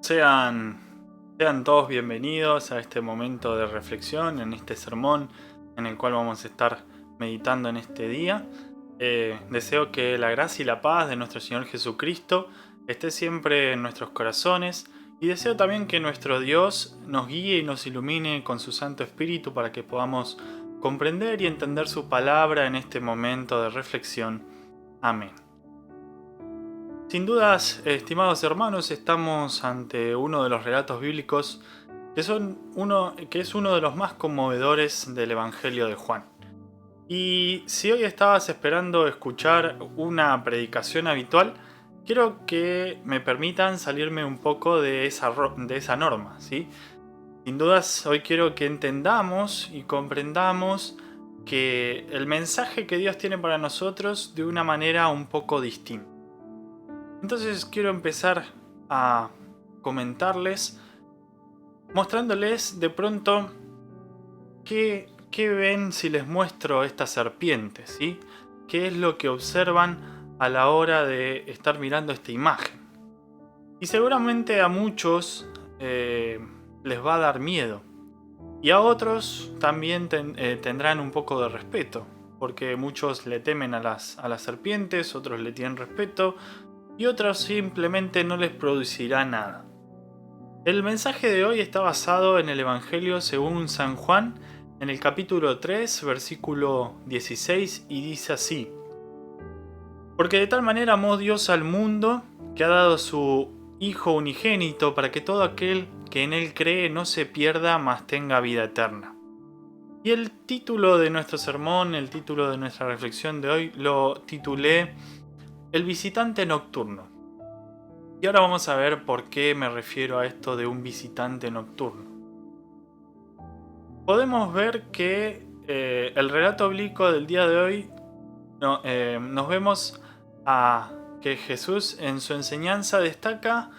Sean todos bienvenidos a este momento de reflexión, en este sermón en el cual vamos a estar meditando en este día. Deseo que la gracia y la paz de nuestro Señor Jesucristo esté siempre en nuestros corazones y deseo también que nuestro Dios nos guíe y nos ilumine con su Santo Espíritu para que podamos comprender y entender su palabra en este momento de reflexión. Amén. Sin dudas, estimados hermanos, estamos ante uno de los relatos bíblicos que es uno de los más conmovedores del Evangelio de Juan. Y si hoy estabas esperando escuchar una predicación habitual, quiero que me permitan salirme un poco de esa norma, ¿sí? Sin dudas, hoy quiero que entendamos y comprendamos que el mensaje que Dios tiene para nosotros de una manera un poco distinta. Entonces quiero empezar a comentarles, mostrándoles de pronto qué ven si les muestro estas serpientes, ¿sí? ¿Qué es lo que observan a la hora de estar mirando esta imagen? Y seguramente a muchos les va a dar miedo. Y a otros también tendrán un poco de respeto, porque muchos le temen a las serpientes, otros le tienen respeto, y otros simplemente no les producirá nada. El mensaje de hoy está basado en el Evangelio según San Juan, en el capítulo 3, versículo 16, y dice así: Porque de tal manera amó Dios al mundo, que ha dado su Hijo unigénito, para que todo aquel que en Él cree no se pierda, mas tenga vida eterna. Y el título de nuestro sermón, el título de nuestra reflexión de hoy, lo titulé El visitante nocturno. Y ahora vamos a ver por qué me refiero a esto de un visitante nocturno. Podemos ver que el relato bíblico del día de hoy nos vemos a que Jesús en su enseñanza destaca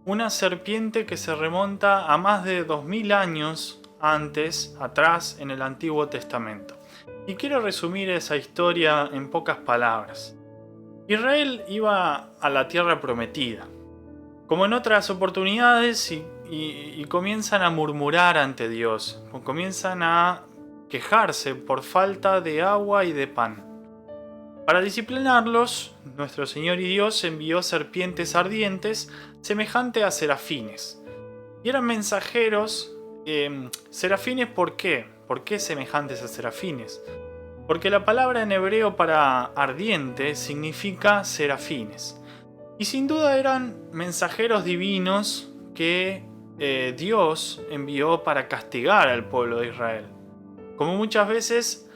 una serpiente que se remonta a más de 2000 años atrás en el Antiguo Testamento. Y quiero resumir esa historia en pocas palabras. Israel iba a la tierra prometida, como en otras oportunidades, y comienzan a murmurar ante Dios, comienzan a quejarse por falta de agua y de pan. Para disciplinarlos, nuestro Señor y Dios envió serpientes ardientes semejantes a serafines. Y eran mensajeros. ¿Serafines por qué? ¿Por qué semejantes a serafines? Porque la palabra en hebreo para ardiente significa serafines. Y sin duda eran mensajeros divinos que Dios envió para castigar al pueblo de Israel. Como muchas veces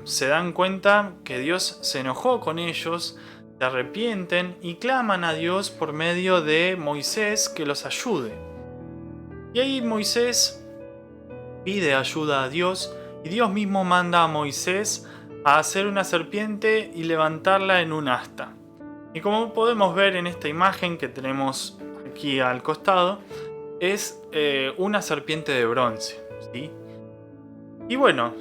se dan cuenta que Dios se enojó con ellos, se arrepienten y claman a Dios por medio de Moisés que los ayude. Y ahí Moisés pide ayuda a Dios y Dios mismo manda a Moisés a hacer una serpiente y levantarla en un asta. Y como podemos ver en esta imagen que tenemos aquí al costado, es una serpiente de bronce, ¿sí? Y bueno,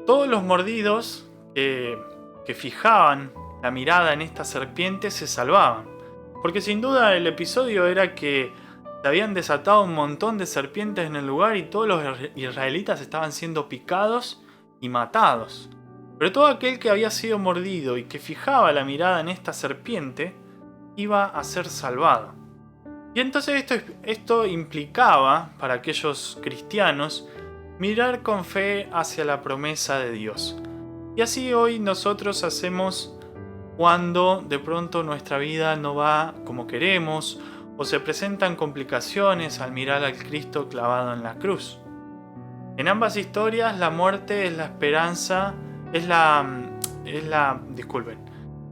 todos los mordidos que fijaban la mirada en esta serpiente se salvaban. Porque sin duda el episodio era que se habían desatado un montón de serpientes en el lugar y todos los israelitas estaban siendo picados y matados. Pero todo aquel que había sido mordido y que fijaba la mirada en esta serpiente iba a ser salvado. Y entonces esto implicaba para aquellos cristianos mirar con fe hacia la promesa de Dios. Y así hoy nosotros hacemos cuando de pronto nuestra vida no va como queremos o se presentan complicaciones al mirar al Cristo clavado en la cruz. En ambas historias la muerte es la esperanza, disculpen.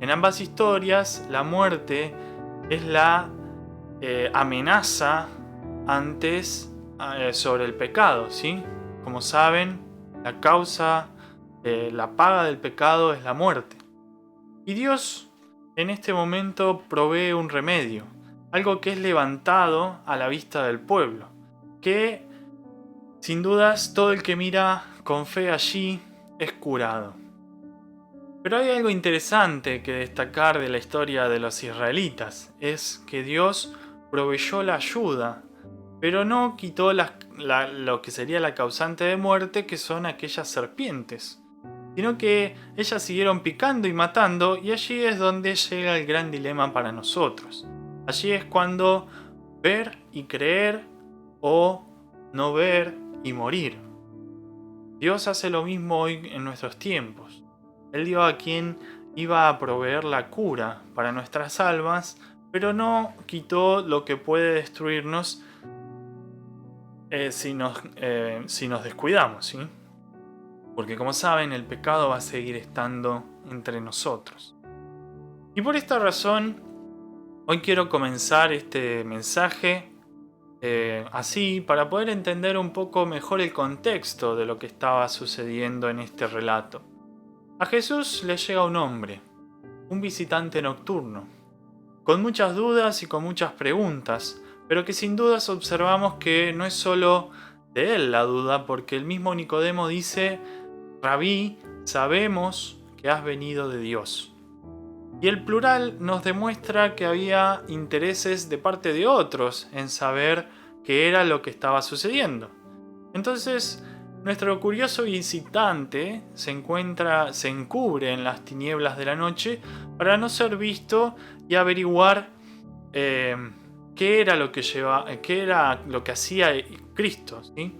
En ambas historias la muerte es la amenaza sobre el pecado, ¿sí? Como saben, la causa, la paga del pecado es la muerte. Y Dios en este momento provee un remedio, algo que es levantado a la vista del pueblo, que sin dudas todo el que mira con fe allí es curado. Pero hay algo interesante que destacar de la historia de los israelitas, es que Dios proveyó la ayuda, pero no quitó lo que sería la causante de muerte, que son aquellas serpientes, sino que ellas siguieron picando y matando, y allí es donde llega el gran dilema para nosotros. Allí es cuando ver y creer o no ver y morir. Dios hace lo mismo hoy en nuestros tiempos. Él dio a quien iba a proveer la cura para nuestras almas, pero no quitó lo que puede destruirnos si nos descuidamos, ¿sí? Porque como saben, el pecado va a seguir estando entre nosotros. Y por esta razón, hoy quiero comenzar este mensaje así, para poder entender un poco mejor el contexto de lo que estaba sucediendo en este relato. A Jesús le llega un hombre, un visitante nocturno, con muchas dudas y con muchas preguntas, pero que sin dudas observamos que no es solo de él la duda, porque el mismo Nicodemo dice: Rabí, sabemos que has venido de Dios. Y el plural nos demuestra que había intereses de parte de otros en saber qué era lo que estaba sucediendo. Entonces, nuestro curioso visitante se encubre en las tinieblas de la noche para no ser visto y averiguar qué era lo que hacía Cristo, ¿sí?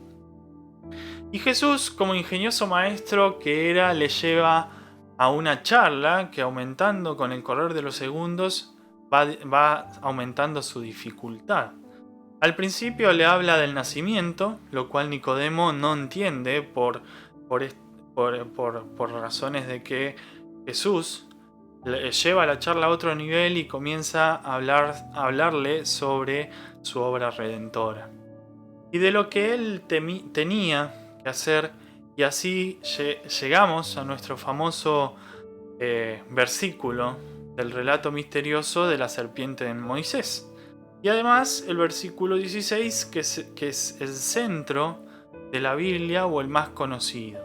Y Jesús, como ingenioso maestro que era, le lleva a una charla que, aumentando con el correr de los segundos, va aumentando su dificultad. Al principio le habla del nacimiento, lo cual Nicodemo no entiende por razones de que Jesús le lleva la charla a otro nivel y comienza a hablarle sobre su obra redentora y de lo que él tenía que hacer. Y así llegamos a nuestro famoso versículo del relato misterioso de la serpiente de Moisés. Y además el versículo 16, que es el centro de la Biblia, o el más conocido.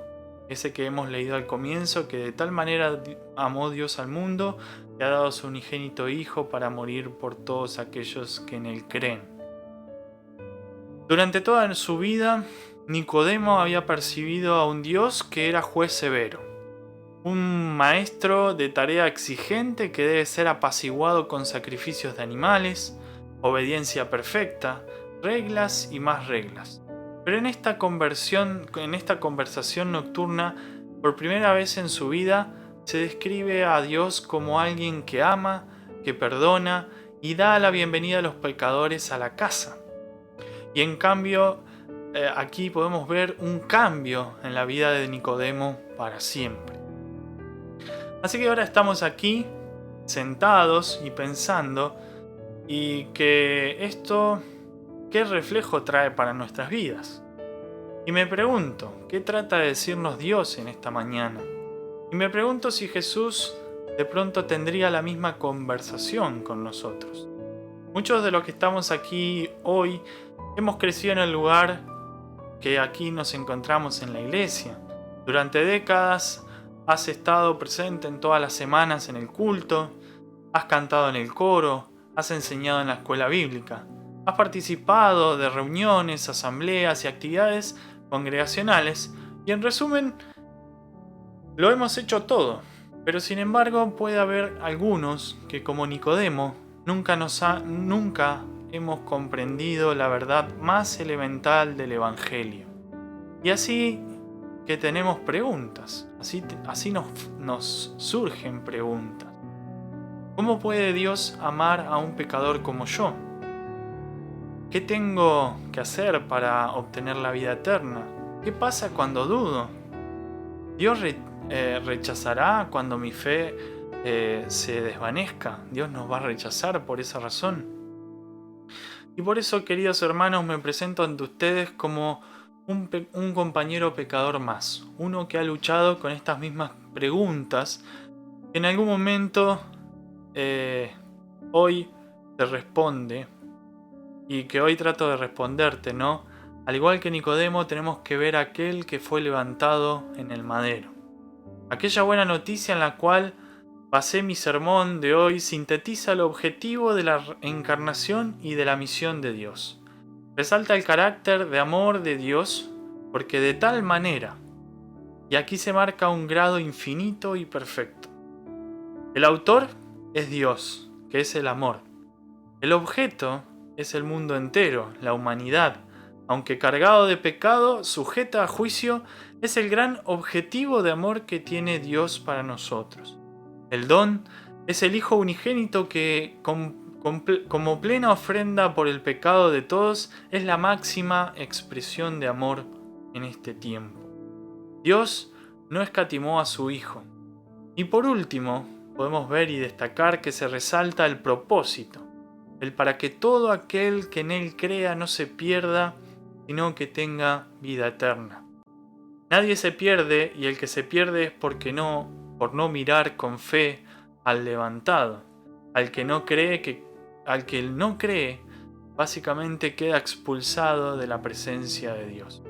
Ese que hemos leído al comienzo: que de tal manera amó Dios al mundo, que ha dado a su unigénito Hijo para morir por todos aquellos que en él creen. Durante toda su vida, Nicodemo había percibido a un Dios que era juez severo, un maestro de tarea exigente que debe ser apaciguado con sacrificios de animales, obediencia perfecta, reglas y más reglas. Pero en esta conversación nocturna, por primera vez en su vida, se describe a Dios como alguien que ama, que perdona y da la bienvenida a los pecadores a la casa. Y en cambio, aquí podemos ver un cambio en la vida de Nicodemo para siempre. Así que ahora estamos aquí, sentados y pensando, y que esto, ¿qué reflejo trae para nuestras vidas? Y me pregunto, ¿qué trata de decirnos Dios en esta mañana? Y me pregunto si Jesús de pronto tendría la misma conversación con nosotros. Muchos de los que estamos aquí hoy hemos crecido en el lugar que aquí nos encontramos, en la iglesia. Durante décadas has estado presente en todas las semanas en el culto, has cantado en el coro, has enseñado en la escuela bíblica, has participado de reuniones, asambleas y actividades congregacionales, y en resumen, lo hemos hecho todo. Pero sin embargo puede haber algunos que, como Nicodemo, nunca hemos comprendido la verdad más elemental del Evangelio. Y así que tenemos preguntas, así nos surgen preguntas. ¿Cómo puede Dios amar a un pecador como yo? ¿Qué tengo que hacer para obtener la vida eterna? ¿Qué pasa cuando dudo? ¿Dios rechazará cuando mi fe se desvanezca? ¿Dios nos va a rechazar por esa razón? Y por eso, queridos hermanos, me presento ante ustedes como un compañero pecador más, uno que ha luchado con estas mismas preguntas, que en algún momento hoy te responde, y que hoy trato de responderte, ¿no? Al igual que Nicodemo, tenemos que ver a aquel que fue levantado en el madero. Aquella buena noticia en la cual basé mi sermón de hoy sintetiza el objetivo de la encarnación y de la misión de Dios. Resalta el carácter de amor de Dios porque de tal manera, y aquí se marca un grado infinito y perfecto. El autor es Dios, que es el amor. El objeto es el mundo entero, la humanidad. Aunque cargado de pecado, sujeta a juicio, es el gran objetivo de amor que tiene Dios para nosotros. El don es el Hijo unigénito que, como plena ofrenda por el pecado de todos, es la máxima expresión de amor en este tiempo. Dios no escatimó a su Hijo. Y por último, podemos ver y destacar que se resalta el propósito, el para que todo aquel que en Él crea no se pierda, sino que tenga vida eterna. Nadie se pierde, y el que se pierde es por no mirar con fe al levantado. Al que no cree, básicamente queda expulsado de la presencia de Dios.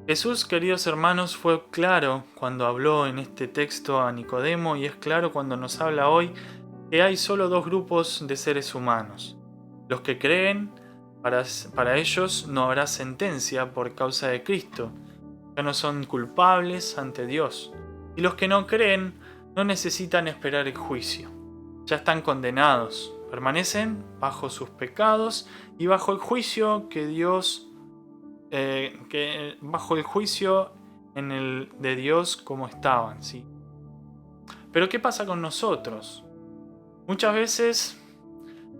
Jesús, queridos hermanos, fue claro cuando habló en este texto a Nicodemo, y es claro cuando nos habla hoy que hay solo dos grupos de seres humanos. Los que creen, para ellos no habrá sentencia por causa de Cristo, ya no son culpables ante Dios. Y los que no creen no necesitan esperar el juicio, ya están condenados, permanecen bajo sus pecados y bajo el juicio bajo el juicio de Dios como estaban, ¿sí? Pero ¿qué pasa con nosotros? Muchas veces,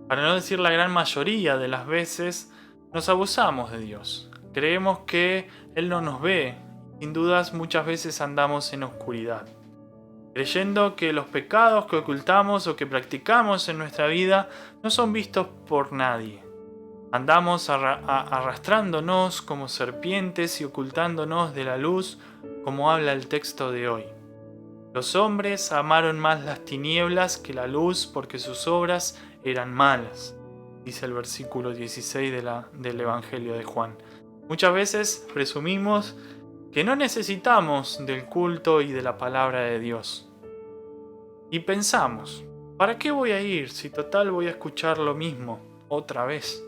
para no decir la gran mayoría de las veces, nos abusamos de Dios. Creemos que Él no nos ve. Sin dudas, muchas veces andamos en oscuridad, creyendo que los pecados que ocultamos o que practicamos en nuestra vida no son vistos por nadie. Andamos arrastrándonos como serpientes y ocultándonos de la luz, como habla el texto de hoy. Los hombres amaron más las tinieblas que la luz porque sus obras eran malas, dice el versículo 16 del Evangelio de Juan. Muchas veces presumimos que no necesitamos del culto y de la palabra de Dios. Y pensamos, ¿para qué voy a ir si total voy a escuchar lo mismo otra vez?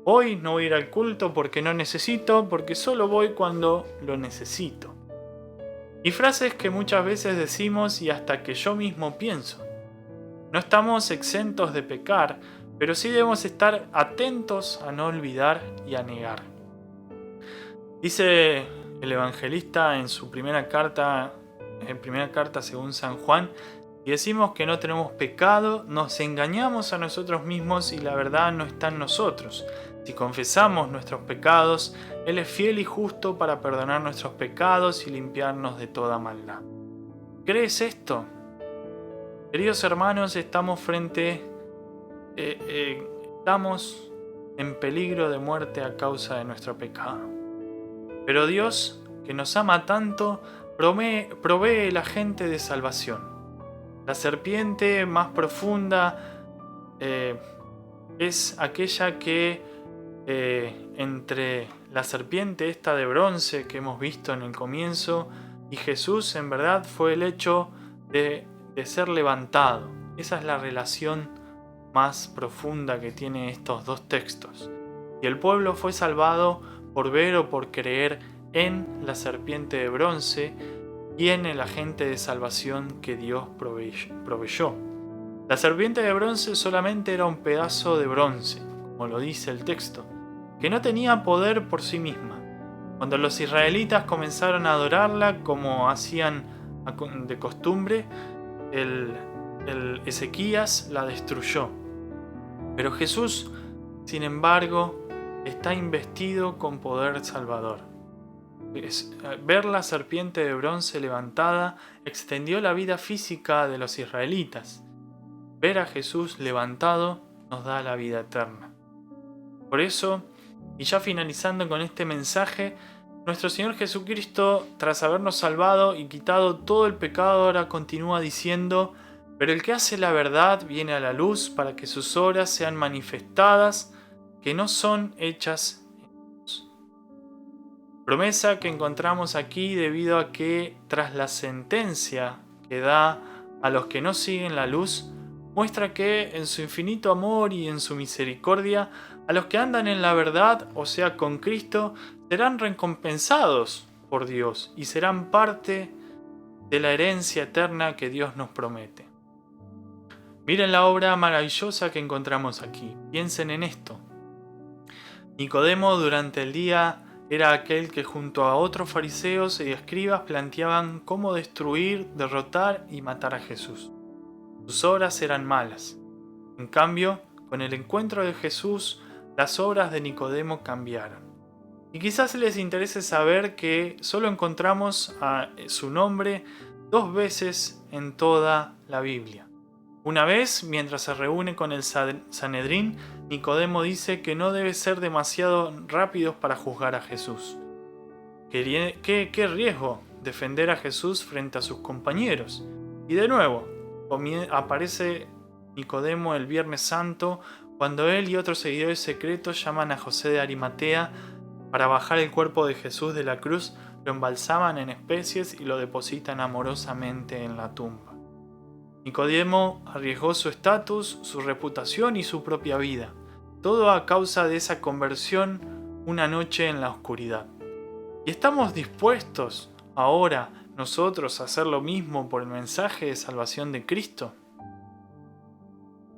Hoy no voy a ir al culto porque no necesito, porque solo voy cuando lo necesito. Y frases que muchas veces decimos y hasta que yo mismo pienso. No estamos exentos de pecar, pero sí debemos estar atentos a no olvidar y a negar. Dice el evangelista en su primera carta según San Juan, y decimos que no tenemos pecado, nos engañamos a nosotros mismos y la verdad no está en nosotros. Si confesamos nuestros pecados, Él es fiel y justo para perdonar nuestros pecados y limpiarnos de toda maldad. ¿Crees esto? Queridos hermanos, estamos en peligro de muerte a causa de nuestro pecado. Pero Dios, que nos ama tanto, provee el agente de salvación. La serpiente más profunda es aquella que entre la serpiente esta de bronce que hemos visto en el comienzo y Jesús, en verdad fue el hecho de ser levantado. Esa es la relación más profunda que tiene estos dos textos. Y el pueblo fue salvado por ver o por creer en la serpiente de bronce y en el agente de salvación que Dios proveyó. La serpiente de bronce solamente era un pedazo de bronce, como lo dice el texto, que no tenía poder por sí misma. Cuando los israelitas comenzaron a adorarla como hacían de costumbre, el Ezequías la destruyó. Pero Jesús, sin embargo, está investido con poder salvador. Ver la serpiente de bronce levantada extendió la vida física de los israelitas. Ver a Jesús levantado nos da la vida eterna. Por eso, y ya finalizando con este mensaje, nuestro Señor Jesucristo, tras habernos salvado y quitado todo el pecado, ahora continúa diciendo: pero el que hace la verdad viene a la luz para que sus obras sean manifestadas, que no son hechas en luz. Promesa que encontramos aquí debido a que tras la sentencia que da a los que no siguen la luz, muestra que en su infinito amor y en su misericordia, a los que andan en la verdad, o sea, con Cristo, serán recompensados por Dios y serán parte de la herencia eterna que Dios nos promete. Miren la obra maravillosa que encontramos aquí. Piensen en esto. Nicodemo durante el día era aquel que junto a otros fariseos y escribas planteaban cómo destruir, derrotar y matar a Jesús. Sus obras eran malas. En cambio, con el encuentro de Jesús, las obras de Nicodemo cambiaron. Y quizás les interese saber que solo encontramos a su nombre 2 veces en toda la Biblia. Una vez, mientras se reúne con el Sanedrín, Nicodemo dice que no debe ser demasiado rápidos para juzgar a Jesús. ¿Qué riesgo defender a Jesús frente a sus compañeros? Y de nuevo, aparece Nicodemo el Viernes Santo cuando él y otros seguidores secretos llaman a José de Arimatea para bajar el cuerpo de Jesús de la cruz, lo embalsaman en especies y lo depositan amorosamente en la tumba. Nicodemo arriesgó su estatus, su reputación y su propia vida, todo a causa de esa conversión una noche en la oscuridad. ¿Y estamos dispuestos ahora nosotros a hacer lo mismo por el mensaje de salvación de Cristo?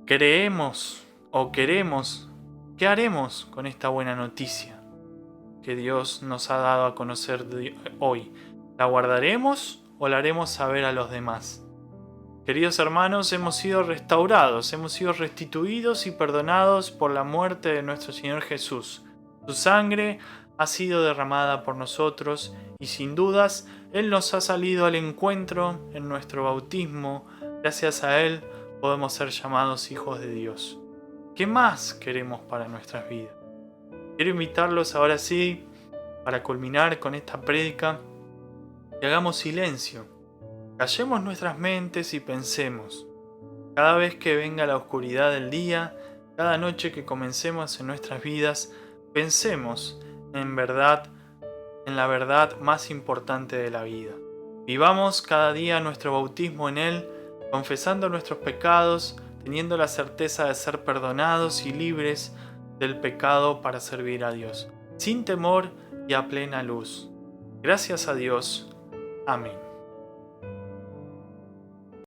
¿Creemos o queremos? ¿Qué haremos con esta buena noticia que Dios nos ha dado a conocer hoy? ¿La guardaremos o la haremos saber a los demás? Queridos hermanos, hemos sido restaurados, hemos sido restituidos y perdonados por la muerte de nuestro Señor Jesús. Su sangre ha sido derramada por nosotros y sin dudas Él nos ha salido al encuentro en nuestro bautismo. Gracias a Él podemos ser llamados hijos de Dios. ¿Qué más queremos para nuestras vidas? Quiero invitarlos ahora sí, para culminar con esta prédica, que hagamos silencio. Callemos nuestras mentes y pensemos. Cada vez que venga la oscuridad del día, cada noche que comencemos en nuestras vidas, pensemos en la verdad más importante de la vida. Vivamos cada día nuestro bautismo en Él, confesando nuestros pecados, teniendo la certeza de ser perdonados y libres del pecado para servir a Dios, sin temor y a plena luz. Gracias a Dios. Amén.